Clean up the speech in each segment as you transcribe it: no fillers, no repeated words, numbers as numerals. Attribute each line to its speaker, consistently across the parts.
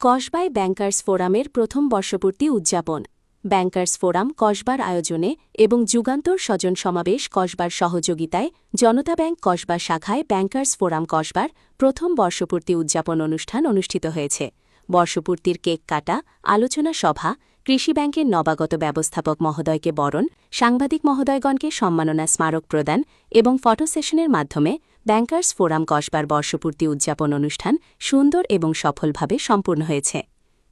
Speaker 1: কসবায় bankers ফোরামের প্রথম বর্ষপূর্তি উদযাপন। ব্যাংকার্স ফোরাম কসবার আয়োজনে এবং যুগান্তর স্বজন সমাবেশ কসবার সহযোগিতায় জনতা ব্যাংক কসবা শাখায় ব্যাংকার্স ফোরাম কসবার প্রথম বর্ষপূর্তি উদযাপন অনুষ্ঠান অনুষ্ঠিত হয়েছে। বর্ষপূর্তির কেক কাটা, আলোচনা সভা, কৃষি ব্যাংকের নবাগত ব্যবস্থাপক মহোদয়কে বরণ, সাংবাদিক মহোদয়গণকে সম্মাননা স্মারক প্রদান এবং ফটো সেশনের মাধ্যমে ব্যাংকার্স ফোরাম কসবার বর্ষপূর্তি উদযাপন অনুষ্ঠান সুন্দর এবং সফলভাবে সম্পূর্ণ হয়েছে।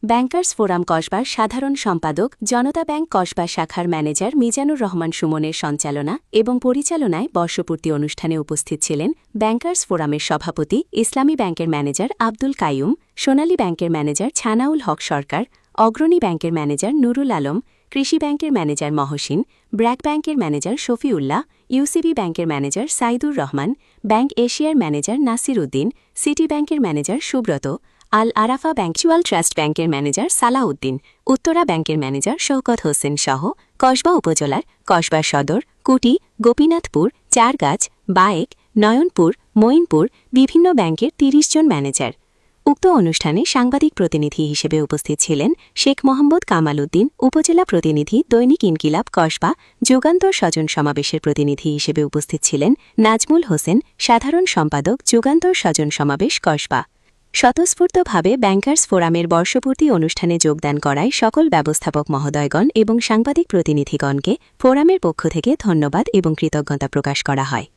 Speaker 1: ব্যাংকার্স ফোরাম কসবার সাধারণ সম্পাদক জনতা ব্যাংক কসবা শাখার ম্যানেজার মিজানুর রহমান সুমনের সঞ্চালনা এবং পরিচালনায় বর্ষপূর্তি অনুষ্ঠানে উপস্থিত ছিলেন ব্যাংকার্স ফোরামের সভাপতি ইসলামী ব্যাংকের ম্যানেজার আব্দুল কাইয়ুম, সোনালী ব্যাংকের ম্যানেজার ছানাউল হক সরকার, অগ্রণী ব্যাংকের ম্যানেজার নুরুল আলম, কৃষি ব্যাংকের ম্যানেজার মহসিন, ব্র্যাক ব্যাংকের ম্যানেজার শফিউল্লাহ, ইউসিবি ব্যাংকের ম্যানেজার সাইদুর রহমান, ব্যাংক এশিয়ার ম্যানেজার নাসির উদ্দিন, সিটি ব্যাংকের ম্যানেজার সুব্রত, আল আরাফা ব্যাংচুয়াল ট্রাস্ট ব্যাংকের ম্যানেজার সালাউদ্দিন, উত্তরা ব্যাংকের ম্যানেজার শওকত হোসেন সহ কসবা উপজেলার কসবা সদর, কুটি, গোপীনাথপুর, চারগাছ, বায়েক, নয়নপুর, মঈনপুর বিভিন্ন ব্যাংকের ৩০ জন ম্যানেজার। উক্ত অনুষ্ঠানে সাংবাদিক প্রতিনিধি হিসেবে উপস্থিত ছিলেন শেখ মোহাম্মদ কামাল উদ্দিন, উপজেলা প্রতিনিধি দৈনিক ইনকিলাব কসবা। যুগান্তর স্বজন সমাবেশের প্রতিনিধি হিসেবে উপস্থিত ছিলেন নাজমুল হোসেন, সাধারণ সম্পাদক যুগান্তর স্বজন সমাবেশ কসবা। স্বতঃস্ফূর্তভাবে ব্যাংকার্স ফোরামের বর্ষপূর্তি অনুষ্ঠানে যোগদান করায় সকল ব্যবস্থাপক মহোদয়গণ এবং সাংবাদিক প্রতিনিধিগণকে ফোরামের পক্ষ থেকে ধন্যবাদ এবং কৃতজ্ঞতা প্রকাশ করা হয়।